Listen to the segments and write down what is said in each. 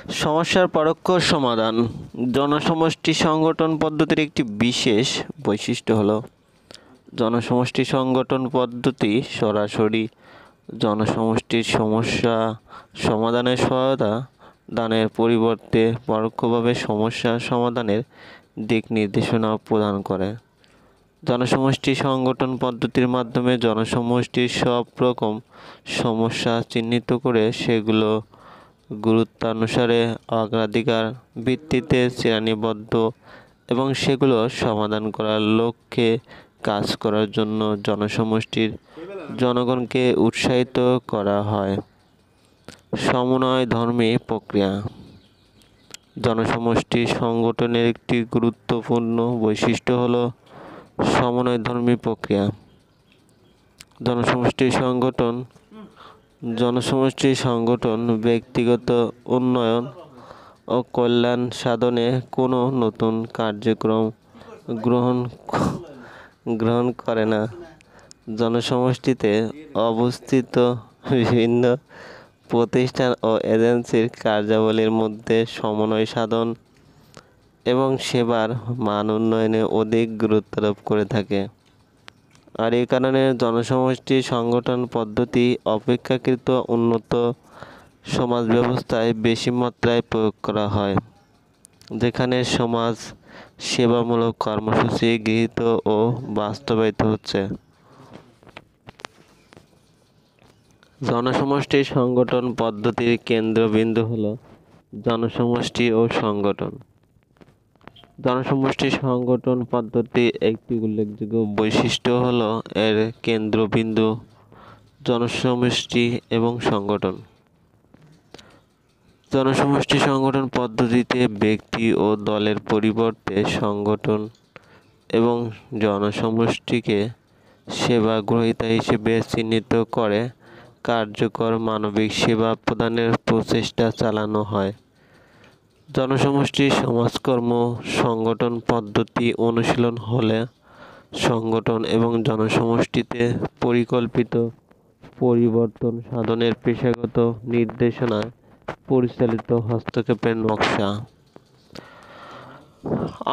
সমস্যার পরোক্ষ সমাধান। জনসমষ্টি সংগঠন পদ্ধতির একটি বিশেষ বৈশিষ্ট্য হলো জনসমষ্টি সংগঠন পদ্ধতি সরাসরি জনসমষ্টির সমস্যা সমাধানের সহায়তা দানের পরিবর্তে পরোক্ষভাবে সমস্যা সমাধানের দিক নির্দেশনা প্রদান করে। জনসমষ্টি সংগঠন পদ্ধতির মাধ্যমে জনসমষ্টির সব রকম সমস্যা চিহ্নিত করে সেগুলো গুরুত্বানুসারে অগ্রাধিকার ভিত্তিতে শ্রেণীবদ্ধ এবং সেগুলো সমাধান করার লক্ষ্যে কাজ করার জন্য জনসমষ্টির জনগণকে উৎসাহিত করা হয়। সমন্বয়ধর্মী প্রক্রিয়া। জনসমষ্টি সংগঠনের একটি গুরুত্বপূর্ণ বৈশিষ্ট্য হল সমন্বয়ধর্মী প্রক্রিয়া। জনসমষ্টি সংগঠন ব্যক্তিগত উন্নয়ন ও কল্যাণ সাধনে কোনো নতুন কার্যক্রম গ্রহণ করে না। জনসমষ্টিতে অবস্থিত বিভিন্ন প্রতিষ্ঠান ও এজেন্সির কার্যাবলীর মধ্যে সমন্বয় সাধন এবং সেবার মান উন্নয়নে অধিক গুরুত্ব আরোপ করে থাকে। আর এই কারণে জনসমষ্টি সংগঠন পদ্ধতি অপেক্ষাকৃত উন্নত সমাজ ব্যবস্থায় বেশি মাত্রায় প্রয়োগ করা হয়, যেখানে সমাজ সেবামূলক কর্মসূচি গৃহীত ও বাস্তবায়িত হচ্ছে। জনসমষ্টি সংগঠন পদ্ধতির কেন্দ্রবিন্দু হল জনসমষ্টি ও সংগঠন। জনসমষ্টি সংগঠন পদ্ধতির একটি উল্লেখযোগ্য বৈশিষ্ট্য হল এর কেন্দ্রবিন্দু জনসমষ্টি এবং সংগঠন। জনসমষ্টি সংগঠন পদ্ধতিতে ব্যক্তি ও দলের পরিবর্তে সংগঠন এবং জনসমষ্টিকে সেবা গ্রহীতা হিসেবে চিহ্নিত করে কার্যকর মানবিক সেবা প্রদানের প্রচেষ্টা চালানো হয়। জনসমষ্টি সমাজকর্ম সংগঠন পদ্ধতি অনুশীলন হলে সংগঠন এবং জনসমষ্টিতে পরিকল্পিত পরিবর্তন সাধনের পেশাগত নির্দেশনায় পরিচালিত হস্তক্ষেপের নকশা।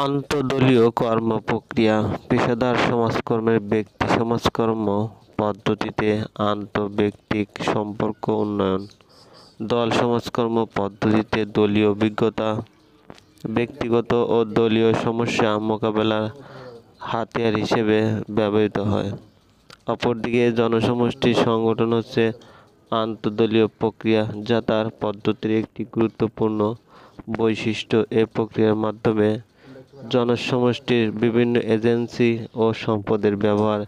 আন্তঃদলীয় কর্ম প্রক্রিয়া। পেশাদার সমাজকর্মের ব্যক্তি সমাজকর্ম পদ্ধতিতে আন্তঃব্যক্তিক সম্পর্ক উন্নয়ন। দল সমাজকর্ম পদ্ধতিতে দলীয় অভিজ্ঞতা ব্যক্তিগত ও দলীয় সমস্যা মোকাবেলার হাতিয়ার হিসেবে ব্যবহৃত হয়। অপরদিকে জনসমষ্টি সংগঠন হচ্ছে আন্তঃদলীয় প্রক্রিয়া, যা তার পদ্ধতির একটি গুরুত্বপূর্ণ বৈশিষ্ট্য। এ প্রক্রিয়ার মাধ্যমে জনসমষ্টির বিভিন্ন এজেন্সি ও সম্পদের ব্যবহার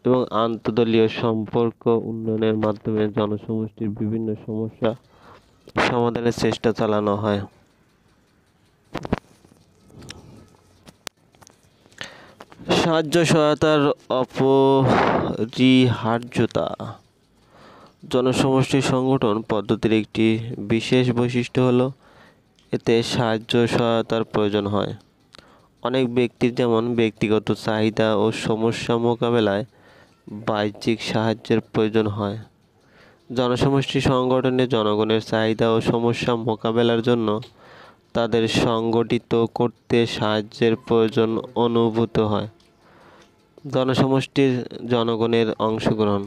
এবং আন্তঃদলীয় সম্পর্ক উন্নয়নের মাধ্যমে জনসমষ্টির বিভিন্ন সমস্যা সমাধানের চেষ্টা চালানো হয়। সাহায্য সহায়তার অপরিহার্যতা। জনসমষ্টি সংগঠন পদ্ধতির একটি বিশেষ বৈশিষ্ট্য হল এতে সাহায্য সহায়তার প্রয়োজন হয়। অনেক ব্যক্তির যেমন ব্যক্তিগত চাহিদা ও সমস্যা মোকাবেলায় বাহ্যিক সাহায্যের প্রয়োজন হয়। জনসমষ্টি সংগঠনে জনগণের চাহিদা ও সমস্যা মোকাবেলার জন্য তাদের সংগঠিত করতে সাহায্যের প্রয়োজন অনুভূত হয়। জনসমষ্টির জনগণের অংশগ্রহণ।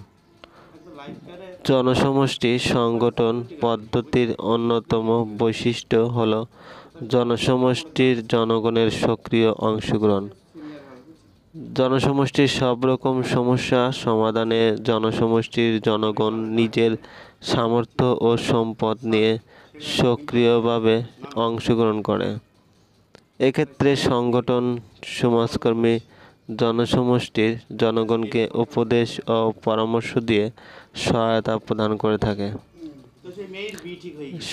জনসমষ্টি সংগঠন পদ্ধতির অন্যতম বৈশিষ্ট্য হল জনসমষ্টির জনগণের সক্রিয় অংশগ্রহণ। জনসমষ্টির সব রকম সমস্যা সমাধানে জনসমষ্টির জনগণ নিজের সামর্থ্য ও সম্পদ নিয়ে সক্রিয়ভাবে অংশগ্রহণ করে। এক্ষেত্রে সংগঠন সমাজকর্মী জনসমষ্টির জনগণকে উপদেশ ও পরামর্শ দিয়ে সহায়তা প্রদান করে থাকে।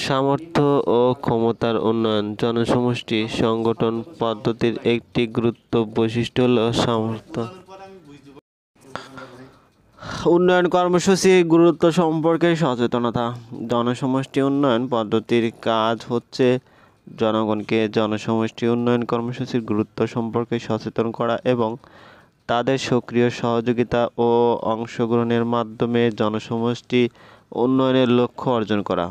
সামর্থ্য ও ক্ষমতার উন্নয়ন। জনসমষ্টি সংগঠন পদ্ধতির একটি বৈশিষ্ট্য হল সামর্থ্য উন্নয়ন কর্মসূচির গুরুত্ব সম্পর্কে সচেতনতা। জনসমষ্টি উন্নয়ন পদ্ধতির কাজ হচ্ছে জনগণকে জনসমষ্টি উন্নয়ন কর্মসূচির গুরুত্ব সম্পর্কে সচেতন করা এবং তাদের সক্রিয় সহযোগিতা ও অংশগ্রহণের মাধ্যমে জনসমষ্টি উন্নয়নের লক্ষ্য অর্জন করা।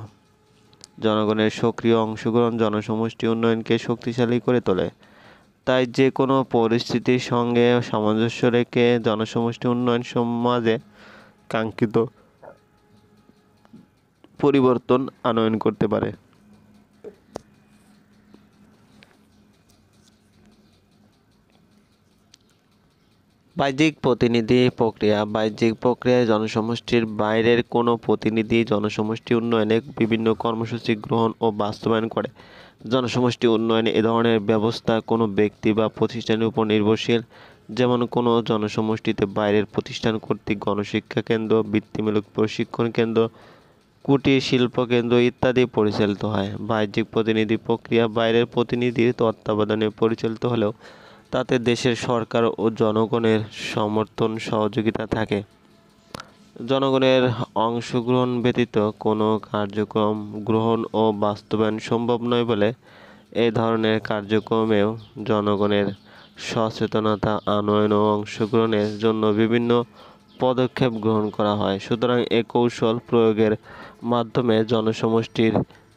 জনগণের সক্রিয় অংশগ্রহণ জনসমষ্টি উন্নয়নকে শক্তিশালী করে তোলে। তাই যে কোনো পরিস্থিতির সঙ্গে সামঞ্জস্য রেখে জনসমষ্টি উন্নয়ন সমাজে কাঙ্ক্ষিত পরিবর্তন আনয়ন করতে পারে। বাহ্যিক প্রতিনিধি প্রক্রিয়া। বাহ্যিক প্রক্রিয়ায় জনসমষ্টির বাইরের কোনো প্রতিনিধি জনসমষ্টি উন্নয়নে বিভিন্ন কর্মসূচি গ্রহণ ও বাস্তবায়ন করে। জনসমষ্টি উন্নয়নে এ ধরনের ব্যবস্থা কোনো ব্যক্তি বা প্রতিষ্ঠানের উপর নির্ভরশীল, যেমন কোনো জনসমষ্টিতে বাইরের প্রতিষ্ঠান কর্তৃক গণশিক্ষা কেন্দ্র, বৃত্তিমূলক প্রশিক্ষণ কেন্দ্র, কুটির শিল্প কেন্দ্র ইত্যাদি পরিচালিত হয়। বাহ্যিক প্রতিনিধি প্রক্রিয়া বাইরের প্রতিনিধির তত্ত্বাবধানে পরিচালিত হলেও তাতে দেশের সরকার ও জনগণের সমর্থন সহযোগিতা থাকে। জনগণের অংশগ্রহণ ব্যতীত কোনো কার্যক্রম গ্রহণ ও বাস্তবায়ন সম্ভব নয় বলে এই ধরনের কার্যক্রমেও জনগণের সচেতনতা আনয়ন ও অংশগ্রহণের জন্য বিভিন্ন পদক্ষেপ গ্রহণ করা হয়। সুতরাং এ কৌশল প্রয়োগের মাধ্যমে জনসমষ্টির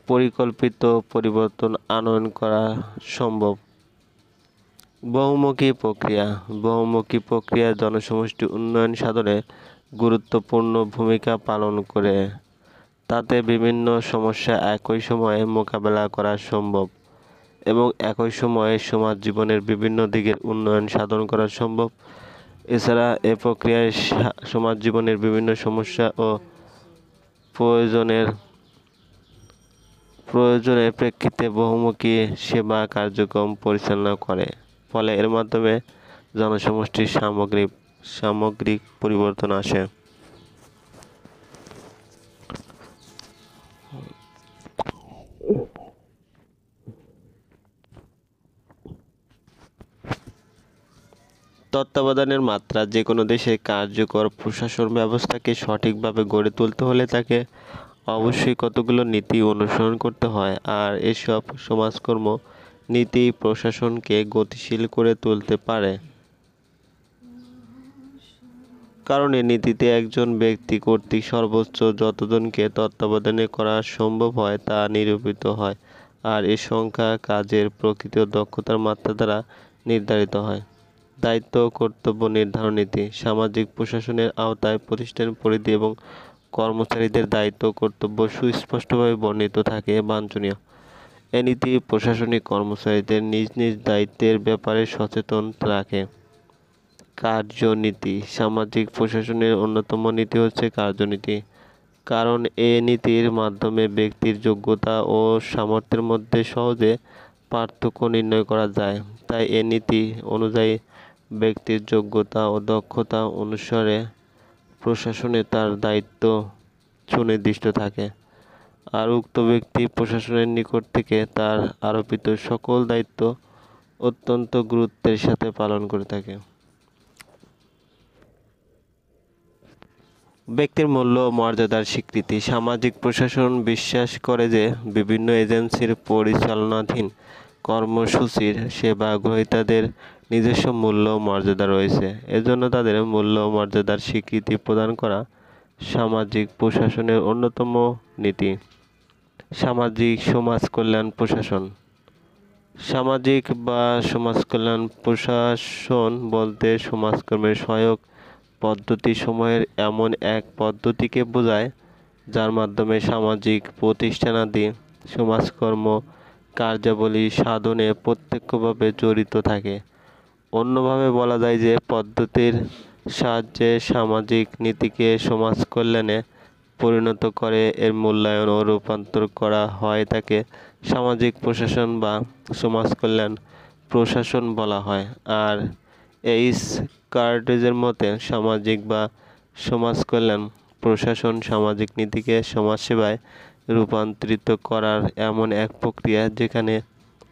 পরিকল্পিত পরিবর্তন আনয়ন করা সম্ভব। বহুমুখী প্রক্রিয়া। বহুমুখী প্রক্রিয়া জনসমষ্টি উন্নয়ন সাধনে গুরুত্বপূর্ণ ভূমিকা পালন করে। তাতে বিভিন্ন সমস্যা একই সময়ে মোকাবেলা করা সম্ভব এবং একই সময়ে সমাজ জীবনের বিভিন্ন দিকের উন্নয়ন সাধন করা সম্ভব। এছাড়া এ প্রক্রিয়ায় সমাজ জীবনের বিভিন্ন সমস্যা ও প্রয়োজনের প্রেক্ষিতে বহুমুখী সেবা কার্যক্রম পরিচালনা করে। ফলে এর মাধ্যমে জনসমষ্টির সামগ্রিক পরিবর্তন আসে। তত্ত্বাবধানের মাত্রা। যে কোনো দেশের কার্যকর প্রশাসন ব্যবস্থাকে সঠিকভাবে গড়ে তুলতে হলে তাকে অবশ্যই কতগুলো নীতি অনুসরণ করতে হয়, আর এসব সমাজকর্ম নীতি প্রশাসনকে গতিশীল করে তুলতে পারে। কারণ এ নীতিতে একজন ব্যক্তি কর্তৃক সর্বোচ্চ যতজনকে তত্ত্বাবধানে করা সম্ভব হয় তা নিরূপিত হয়, আর এ সংখ্যা কাজের প্রকৃত দক্ষতার মাত্রা দ্বারা নির্ধারিত হয়। দায়িত্ব ও কর্তব্য নির্ধারণ নীতি। সামাজিক প্রশাসনের আওতায় প্রতিষ্ঠানের পরিধি এবং কর্মচারীদের দায়িত্ব ও কর্তব্য সুস্পষ্টভাবে বর্ণিত থাকে বাঞ্ছনীয়। এ নীতি প্রশাসনিক কর্মচারীদের নিজ নিজ দায়িত্বের ব্যাপারে সচেতন রাখে। কার্যনীতি। সামাজিক প্রশাসনের অন্যতম নীতি হচ্ছে কার্যনীতি। কারণ এ নীতির মাধ্যমে ব্যক্তির যোগ্যতা ও সামর্থ্যের মধ্যে সহজে পার্থক্য নির্ণয় করা যায়। তাই এ নীতি অনুযায়ী ব্যক্তির যোগ্যতা ও দক্ষতা অনুসারে প্রশাসনে তার দায়িত্ব সুনির্দিষ্ট থাকে, আর উক্ত ব্যক্তি প্রশাসনের নিকট থেকে তার আরোপিত সকল দায়িত্ব অত্যন্ত গুরুত্বের সাথে পালন করে থাকে। ব্যক্তির মূল্য ও মর্যাদার স্বীকৃতি। সামাজিক প্রশাসন বিশ্বাস করে যে বিভিন্ন এজেন্সির পরিচালনাধীন কর্মসূচির সেবা গ্রহীতাদের নিজস্ব মূল্য ও মর্যাদা রয়েছে। এজন্য তাদের মূল্য ও মর্যাদার স্বীকৃতি প্রদান করা সামাজিক প্রশাসনের অন্যতম নীতি। সামাজিক সমাজ কল্যাণ প্রশাসন। সামাজিক বা সমাজকল্যাণ প্রশাসন বলতে সমাজকর্মের সহায়ক পদ্ধতিসমূহের এমন এক পদ্ধতিকে বোঝায় যার মাধ্যমে সামাজিক প্রতিষ্ঠানাদি সমাজকর্ম কার্যাবলী সাধনে প্রত্যক্ষভাবে জড়িত থাকে। অন্যভাবে বলা যায় যে পদ্ধতির সাহায্যে সামাজিক নীতিকে সমাজ কল্যাণে পরিণত করে এর মূল্যায়ন ও রূপান্তর করা হয় তাকে সামাজিক প্রশাসন বা সমাজ কল্যাণ প্রশাসন বলা হয়। আর এইচ কার্টেজের মতে সামাজিক বা সমাজ কল্যাণ প্রশাসন সামাজিক নীতিকে সমাজসেবায় রূপান্তরিত করার এমন এক প্রক্রিয়া যেখানে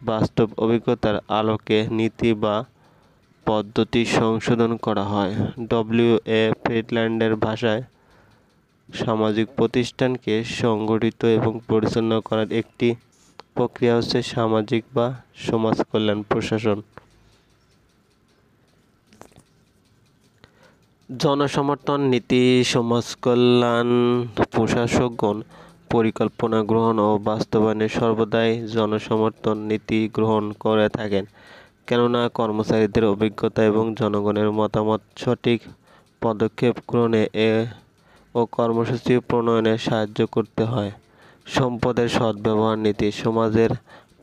বাস্তব অভিজ্ঞতার আলোকে নীতি বা পদ্ধতি সংশোধন করা হয়। ডব্লিউ.এ. ফ্রিডল্যান্ডের ভাষায় সামাজিক প্রতিষ্ঠানকে সংগঠিত এবং পরিচালনা করার একটি প্রক্রিয়া হচ্ছে সামাজিক বা সমাজ কল্যাণ প্রশাসন। জনসমর্থন নীতি। সমাজকল্যাণ প্রশাসকগণ পরিকল্পনা গ্রহণ ও বাস্তবায়নে সর্বদাই জনসমর্থন নীতি গ্রহণ করে থাকেন, কেননা কর্মচারীদের অভিজ্ঞতা এবং জনগণের মতামত সঠিক পদক্ষেপ গ্রহণে ও কর্মসূচি প্রণয়নে সাহায্য করতে হয়। সম্পদের সদ্ব্যবহার নীতি সমাজের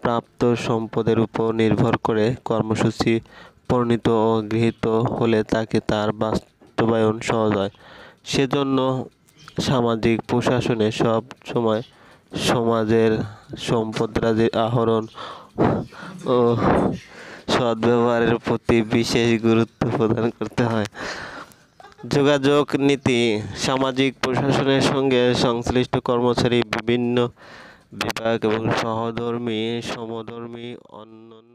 প্রাপ্ত সম্পদের উপর নির্ভর করে কর্মসূচি প্রণীত ও গৃহীত হলে তার বাস্তবায়ন সহজ হয়। সেজন্য সামাজিক প্রশাসনে সব সময় সমাজের সম্পদরাজি আহরণ ও সদ্ব্যবহারের প্রতি বিশেষ গুরুত্ব প্রদান করতে হয়। যোগাযোগ নীতি সামাজিক প্রশাসনের সঙ্গে সংশ্লিষ্ট কর্মচারী, বিভিন্ন বিভাগ এবং সমধর্মী অন্যান্য